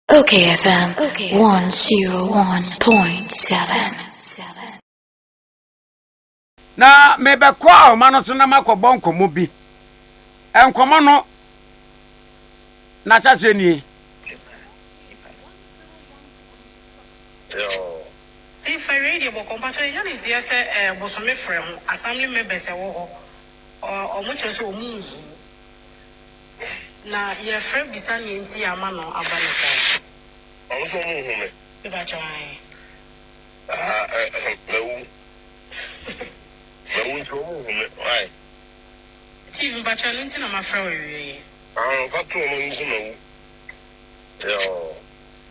okayfm 101.7. Na mebekwa mano so na makobọ nkomo bi. Enkomo no na chase ni. If radio bo compato yan is yes Bosome Freho assembly members e wo ho o mo che so mu na ye frɛ bisa ni nti ama no abanisa I'm so moving. e ba try Why? Chief ba try no nti na ma frɛ wo wie Patrol mo no.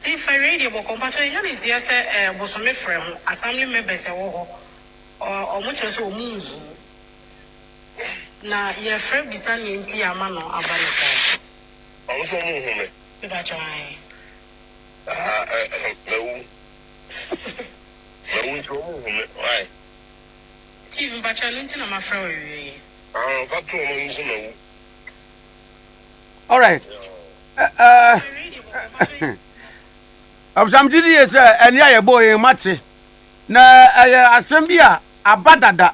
If radio bo compato yan is yes Bosome Freho assembly members e wo ho o mo che so mu na ye frɛ bisa ni nti ama no abanisa I'm so moving. e ba try Why? Chief ba try no nti na ma frɛ wo wie Patrol mo no. All right. Radio bo compato Obsamjidi ye se eni aye boy mate. Na asem bi a abadada.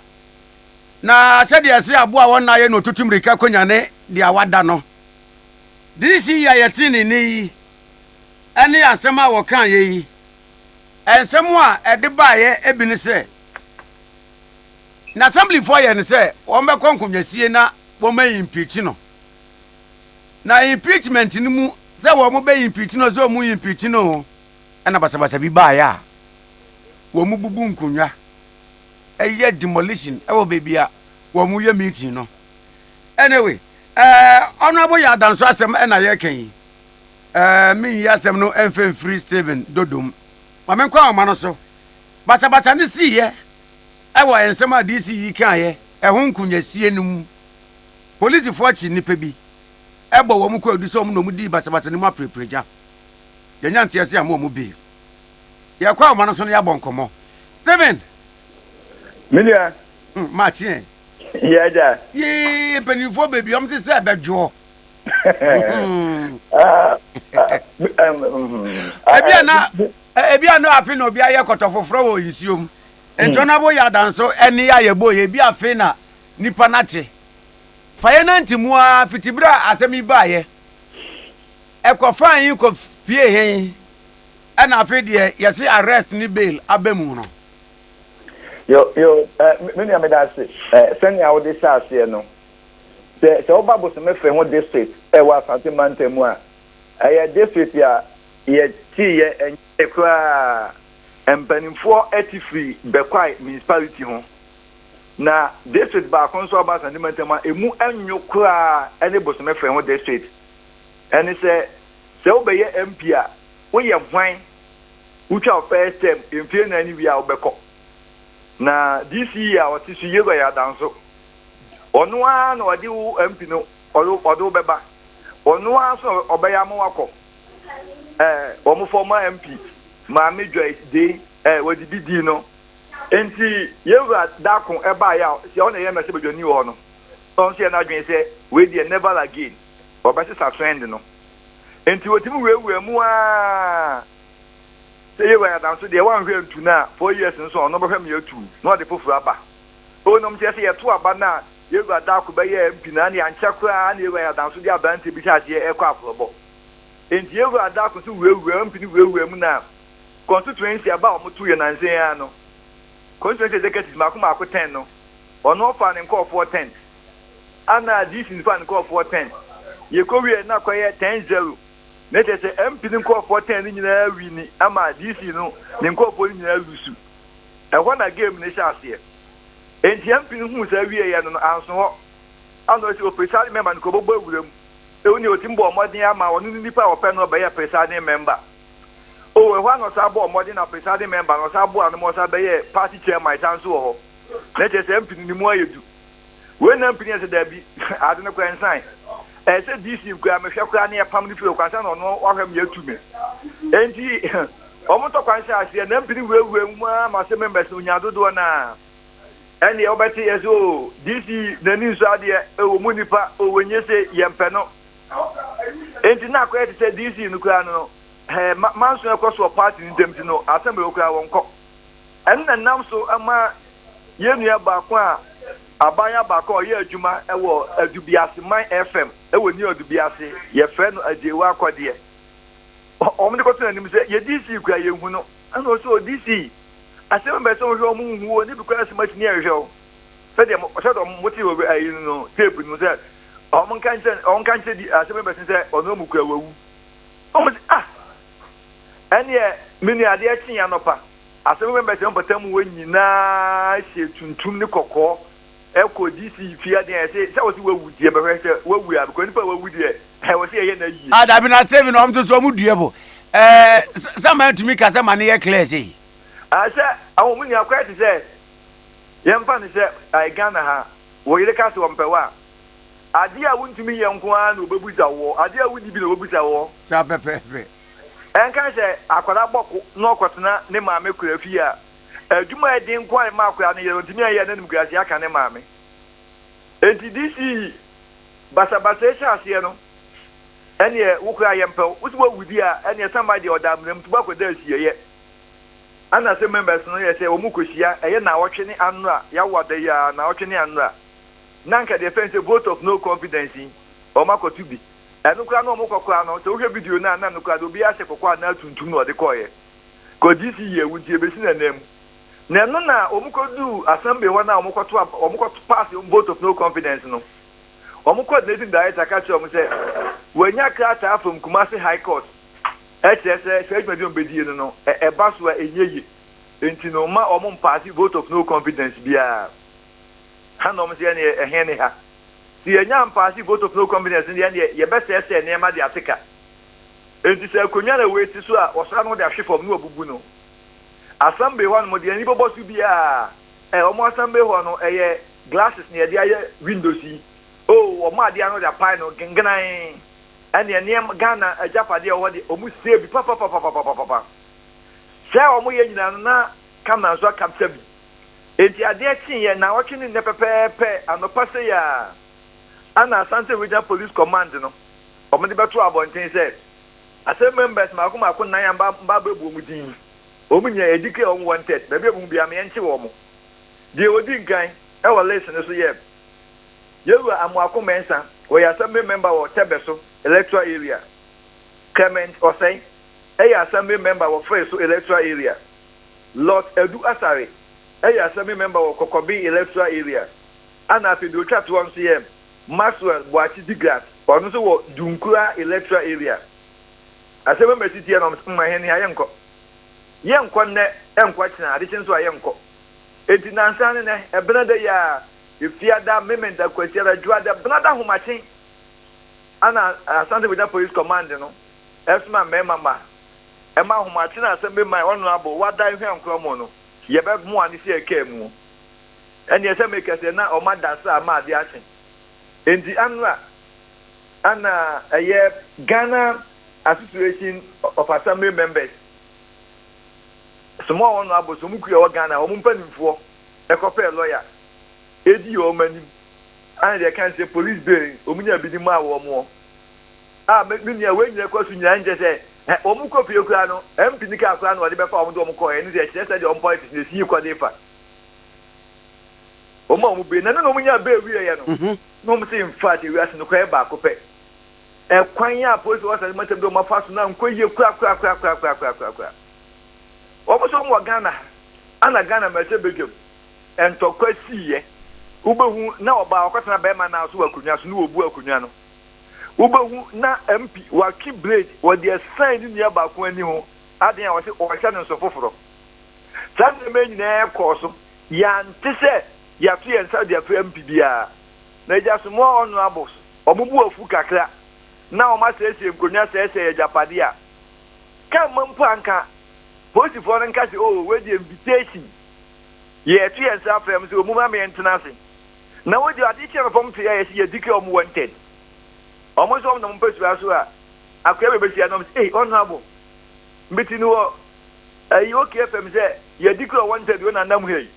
Na se de se abo a won na ye no tutumrika konyane de awada no. This year ye tini ni eni asem a wo kan ye yi. Ensem a ede ba ye ebi ni se. Na assembly for ye ni se won be konkonyasie na wo ma impeach no. Na impeachment ni mu se wo mo be impeach no se wo mu impeach no. Ana basabasa bi ba ya wo mu bubu nkunwa eye demolition e wo baby a wo mu ye meeting no. Anyway honorable ya danso asem e na ye kan yi min ya asem no emfen free Steven dodom ma men kwa ma no so basabasa ni si ye e wo ensem a DC yi kan ye e ho nkunwa sie num police fo chi nipa bi e bo wo mu kwa du so mu no mu di basabasa ni mu aprepreja yenya ntiase a mo bi ya kwa ma no so no ya bonkomo Steven Milia Martin yeah ye penifo baby am se bejo ebia no afi na obi aye kotofofro wo yisiom entona bo ya danso eni aye boye bi afi na nipa nate faye na ntimu a fitibra asemi baaye ekofan yi ko pie hen ana afi de yesi arrest ni bail abemu no yo Milia me da se senya wo de sase no se oba Bosome Freho district e wa Asante Mantemu a district ya ye ti ye ekra empanimfo etifri bekwai municipality ho na district ba konso oba Asante Mantemu emu anyokra ene Bosome Freho district ene se obeye MP a wo ye hwan ucha first term emfie na ni bia obekọ na this year what is you go ya danso onu a na odi wu MP no odo beba onu a so obeya mo wako omo former MP ma me joy dey wodi bidi no enti yewa dakon eba ya se ona ye mese bedwani wo no so se na dwen se we dey never again obese sa trend no enti wotimi wewu mu a se yewa ya danso de wan hwe ntu na 4 years nso ono bo hwem yetu no de fofuru aba onom che se yeto aba na yewa dako be ye MP na ne anchakura na yewa ya danso de abante bi chaje ekọ afrobo enti yewa dako so wewu MP ni wewu mu na constituency aba omutu ye nansen ya no constituency executive makoma ko 10 no ono fa ne nko 10 ana this in fa ne nko 10 ye ko wie na ko ye 10-0 nete se MP ni nko 10 nyina wini ama DC no ne nko nyina lusu e ho na game ne shaase enti MP ni hu sa wie ye no anso ho ano se official member nko bobo ewuram e woni otimbo omodin ama wonu nipa ope no be ye presiding member o we ho no sa bo omodin na presiding member no sa bo anu mo sa be ye party chairman tanso ho nete se MP ni mu ayedu we na MP ni se da bi ade no kwa ensign say DC kwa me hwe kwa na ye pam ni fi okwansa no no wahwem ye tume enti omo to kwansa ase na mpini wewe mu ma se members onyadodo na eni obeti yeso DC na ni so ade e wo munipa o wenye se ye mpe no enti na kwa ye se DC no kwa no manso ekọ so party ntem ti no assembly okura wonko enna nam so ama yenua baako a abanya baako ye adwuma ewo adubiase man fm ewo ni adubiase ye fe no ajewa akode omde ko tena nim se ye dc kura ye hu no ana so dc assembly so hwe omu hu ni bi kura se matini ehwe o fe de mo so do moti wo ayi no tape no se on kan se di assembly se ono mu kura wawu ene mini ade akin ya nopa asem member se mpatam wo nyina hye tuntum ni kokko eko dc fia de se wo si wawu die be hwe se wawu ya ko nipa wawu die wo se ye na yi ada bi na seven om to so mu due bo sama tumi ka sama ne ye clear sei se awon muni akwa ti se ye mfa ni se ai Ghana ha wo yire ka se wo mpewa ade a wuntumi ye nko a na obebuza wo ade a wudi bi na obebuza wo sa pepepe enka se akwara boko na okotena ne maame kura fi a adwuma edi nko a ma akwara ne ye ntumi aye na nimgrasi aka ne maame enti dc basabasa ese no ene wukura ye mpew usubo wudi a ene somebody odamrem tuba ko da asiye ana se members no ye se omukohia eye na wotwe ne anu a ya wada ya na wotwe ne anu a nanka defense vote of no confidence o makotu bi enu kra no mokokra no so hwe video na no kra do bi ase kokwa na tuntum no de koye ko disi ye wuti ebesi na nem na no na omukodu assembly wana omukotu pass vote of no confidence no omukoordinating director ka cho se wanya krata from Kumasi High Court HSS segment obedi no e baso enyeye enti no ma pass vote of no confidence bia hanom se ne ehene ha si enya pass vote of no confidence ne ye best say ne ma de ateka enti se akonya na we ti so a osra no de ahwe fom no obubu no assembly one mo de ni bobo su bia omo assembly ho no eye glasses ne de aye windows yi omo ade ano de pai no gengenan ene Ghana ajapade o de omu sebi papa sha omo ye nyina na kama so kapta bi enti ade kin ye na wotwe ne pepepe anopa se ya ana Asante Regional Police Command no omo de beto abonten se asem members mako nan ya mba bebu omu din omu nya edike on wanted be bebu bia me enche wo mo de odi nkan e wo listen so ye yewu amwako mensa we assembly member wo Tebeso electoral area Clement Osei assembly member wo Freso electoral area Lord Edu Asare assembly member wo Kokobi electoral area ana afidu chat one cm Maxwell Boachi Digras onu so wo Dunkura electoral area assembly member city no maheni ayenko yenko ne enko china ade chenso ayenko enti nansane ne ebenade ya ifiada memenda kwetiara juada benada humachen ana Asante Regional Police Command no esma mema ema humachen assembly man honorable wada hwe nkromo no yebe mu ani se ekemu eni ese mekese na o madasa ma ade achen enti ana Ghana Association of Assembly Members small honorable so mukuye wa Ghana o mpanimfo ekope lawyer edi o manim and they can say police bearing omunya bidimu awo mo me we nyina kwasu nyina nje se omuko pie kura no MP ni ka kura no de befa omudo omuko eni de chese de on point ne si kwa defa omu be na no omunya be wi ye no no mu say in fact we asin ko e ba ko pe kwan ya police was as matem do mafaso na nkoye kura omu so mu Ghana ana Ghana me se begem entokwa siye ubehu na oba okotena be ma na so wakunya so no obu akunya no ubehu na MP wa blade wa de sign ni aba ko ani ho aden a wo se o hye no so foforo san me nyina e ko so ya ntise ya tu yen sa de afa MP bia na ja so mo onu abos obubu afu kakra na o ma sese nkonya sese japade a ka mampo anka police for nka se oh we the invitation ye tu yen sa fa so mu ma me ntena se na wo di adi chere fom te ya ye dike omu wanted omo so na mpesu aso a akwa be besia no honorable mbiti no ayi okayfm se ye dike wanted we na ndam hei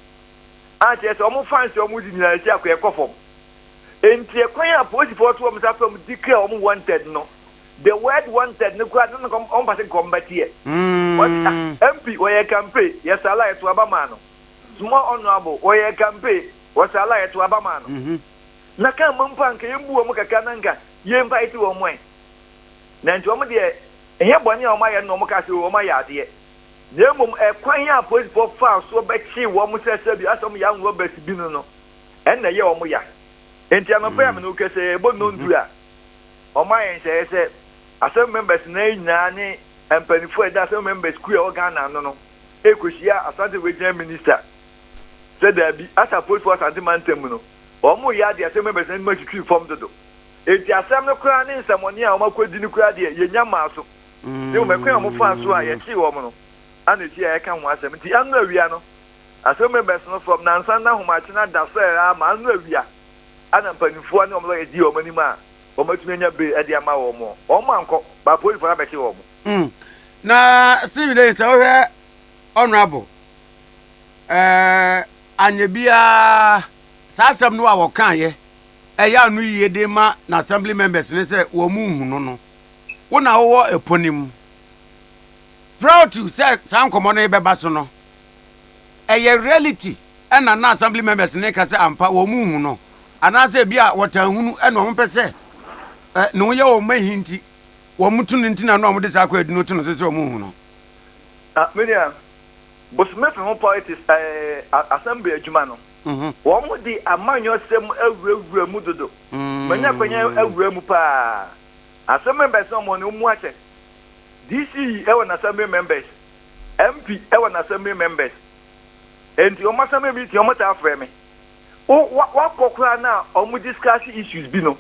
a che se omo fans omo di nyina si akwa ekofom enti ekwan a police for to omo sa fam dike omo wanted no the word wanted no kwa no kom on pass combat here MP we campaign yes ala to abama no small honorable we campaign was ala to abama no na kan mompa nka yembu o mukaka nanka yempa iti wo mo na nti o mo de enye boni o ma ye no mo ka se o ma ya de na mum kwan ya police for fa so be chi wo mo sese bi asom ya nwo be bi no en na ye o mo ya enti anopa ya me no kese bo no ndu a o ma ye se asem members na nyina ni empanifo e da asem members ku e o Ghana no ekohia asante regional minister said there be asa police force anti-mantem no omo ya de asem members na matwitwi form dodo enti asem no kura ni nsamoni a o makodi ni kura de ye nya maaso de o mekwan mo fa so a ye chi wo mo no ana ti ya kan ho asem nti anu awia no asem members no from nansan na homachi na da so ma anu awia ana mpanifo na o mo ye di o mani ma o matumi nya be e de ama wo mo o ma nko ba police for abeki wo mo na Steve say we honorable anya bia sasem no a wo kan ye eya anu yiye de ma na assembly members ne say wo mu hu no wo na wo eponim proud to say san komo no be ba so no eye reality na na assembly members ne ka say ampa wo mu hu no ana say bia wotanhunu na wo pese no ye wo mahinti wo mutu ntina na wo de sa kwa adu no to no say wo mu hu no media Bosome Freho politics assembly adwuma no wo mo di amanyo sem awurawura mu dodo manya kwanya awura mu pa assembly members no mo ne mu ache DC na assembly members MP na assembly members enti o ma assembly meeting o mo ta afre me wa kokura na o mu discuss issues bi no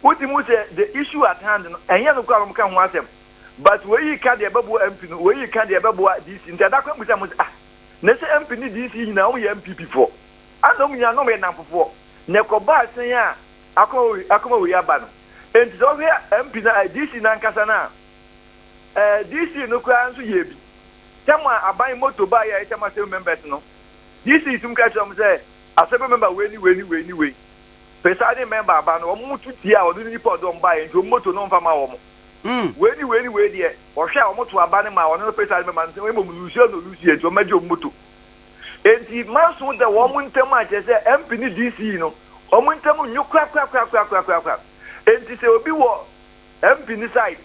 what the most the issue at hand no enye no kwa mo ka ho asem but we can the babu MP no we can the babu DC nti da kwa musa na se MP ni DC na o ye MPP for ando mu nya no me namfofo ne ko ba sen a akoma we aba no enti so we MP na DC na nkasa na DC no kwa nso ye bi tema aban moto ba ya tema se members no DC sum ka chom say asebe member we presiding member aba no mo tuti a odun ni po do mba enti moto no mfa ma wo mo we die o hwe a mo to aba ne ma wo no presiding member nse we mo lucio no lucio enti o maje o moto enti manso de wo mo ntem a che say MP ni DC no o mo ntem nyukra kwa enti se obi wo MP ni side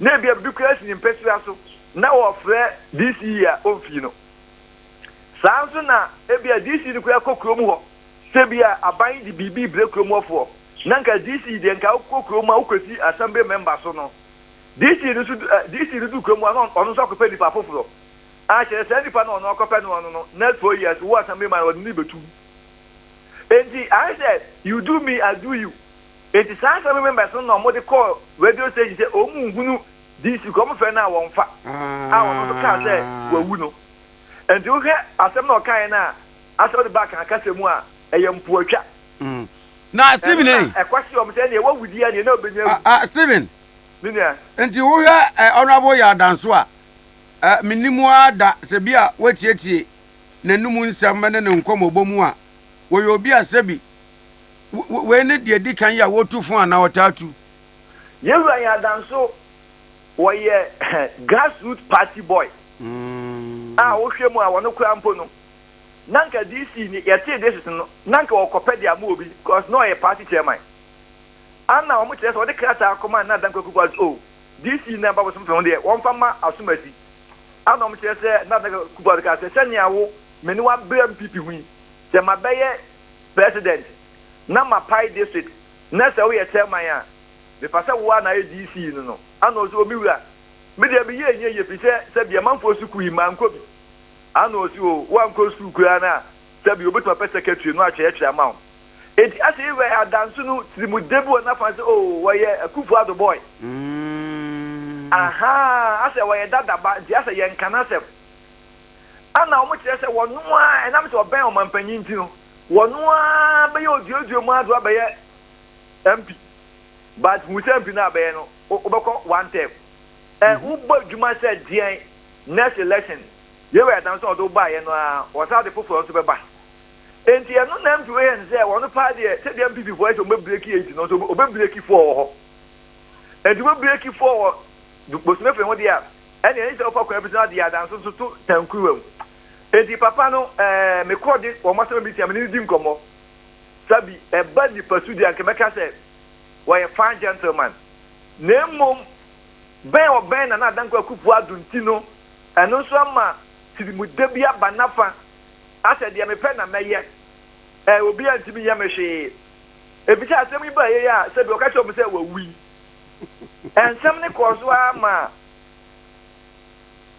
na bia bi kras ni mpesua so na wo frɛ DC a onfi no sanso na ebia DC ni kwa kokrom ho sebia aban di bibi brekrom ofo na nka DC de nka kokrom a ukosi assembly member so no DC ni du krom ono so akopɛ nipa foforo a chere se nipa no ono akopɛ no ono no next 4 years wo assembly man woni betu enti I said you do me I do you enti assembly members no mo de call radio station say o mu hunu DC come fe na won fa wono to ka say wawu no enti wo hwe asem na okan na asem de back akase mu a eyempu atwa na Steven ekwasi o mse na wawudi ya na obenya Steven ninia enti wo hwe honorable ya danso a minimu ada se bia wetietie nanumu nsam ne nkomobomu a wo yo bia sebi we ne de dikan ya wotu fun ana otatu yewu ya danso wo ye grassroots party boy wo hwe mu a wono kura mpo no nanka DC ni yete this no nanka okopedia mu obi because no ye party chairman ana o mu kire so de krata akoma na danka kuku oh DC na Bosome Freho de won fama asumasi ana o mu kire se na danka kuku ka se senya wo meni wa MPP hu se mabeye president na mapai district na se wo ye chairman a be pasa wo na ye DC no ana o so omi wura me de be ye fi se bia manfo suku yi manko bi ana o si o wan ko suku ana se bi obetu pa secretary no a che ama o enti ase we adansu no trimu debu na fa se o wo ye akufu ado boy aha ase wo ye dada ba di ase ye nkana se ana o mo kire se wonu a enam se oben o mampanyin ti no wonu a be ye odiodio mu ado be ye MP but who say MP na be ye no obeko one term who bought Juma said the next election you were down so do buy no was how the people also buy enti no nam to we and say one party say the MPP voice o break it no so o break it for and you break it forward. Bosome Freho dia and any of our represent the dance to Tankurum. And the papa no me called it or must be terminating como. Sabi a body pursued and Kamaka said, why a fine gentleman. Name mom Ben or Ben and Adanko Kupua Duntino and no summer to the Mudebia Banafa. I said, the American mayor will be anti me Yamashi. If it has me by ya, said the catch of say, well, we. And some cause ma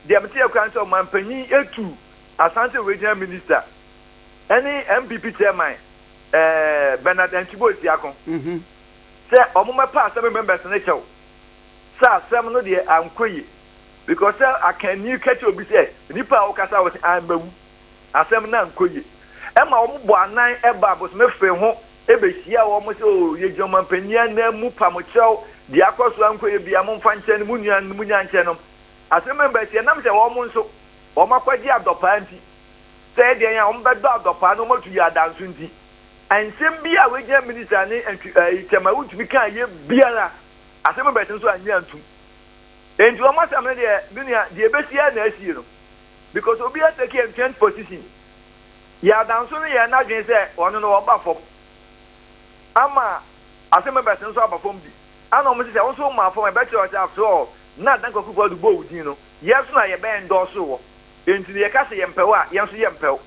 the Amateur Council Mampany A2 Asante Regional Minister. Any MPP chairman Bernard and Chibo Siakon. Say Omuma pass some members in nature. Sir, some no dear I'm quay. Because sir, I can you catch your say Nipa Okasa was I'm a seminar quay. Emma Omubo 9 Eba Bosome Freho Ebesia almost oh ye German Penya Nemu Pamucho. The across one could be among Fanchen Munian Channel. As a member, see a number of women so, or my quadia of the panty. Say they are on bed dog of Panama to your dancing. And same be a wager minister and Tamaru to become ye beer as a member so and young too. And to a master, the Bessia next year. Because we are taking 10th position. Ya dancing, you are not going to say, or no, about for Ama as a member so about from the. I know Mrs. Also, my for my bachelor after all. Not that could go to boat, you know. Yes, I band also. Into the Acassi Emperor, Yancy Empel.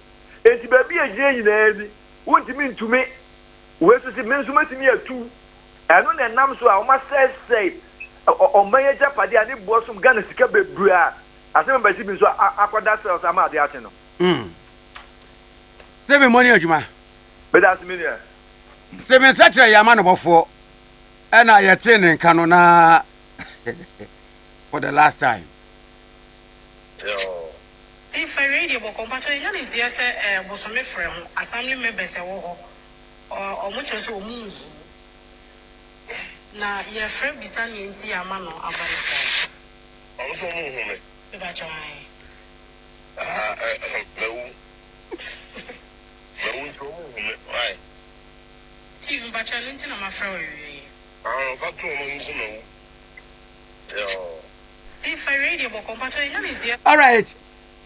And to be a jay in the what you mean to me? Where to see men to meet me at 2. And on the name so I must say, or Mayor Japadi and it was some Ghana to keep a bria. As a member, so I cells am at the arsenal. 7 money, Juma. But that's me. 7 such a yaman before. And I attended Canona for the last time. If I read about compassion, yes, Bosome Freho, assembly members, or much as move. Now, your friend beside you in see a man of our I'm so moving. Why? Chief Bachelor, my friend. All right.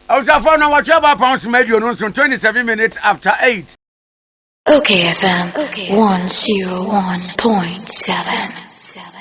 I was found out what about pounds made you 27 minutes after 8. OKFM 101.7.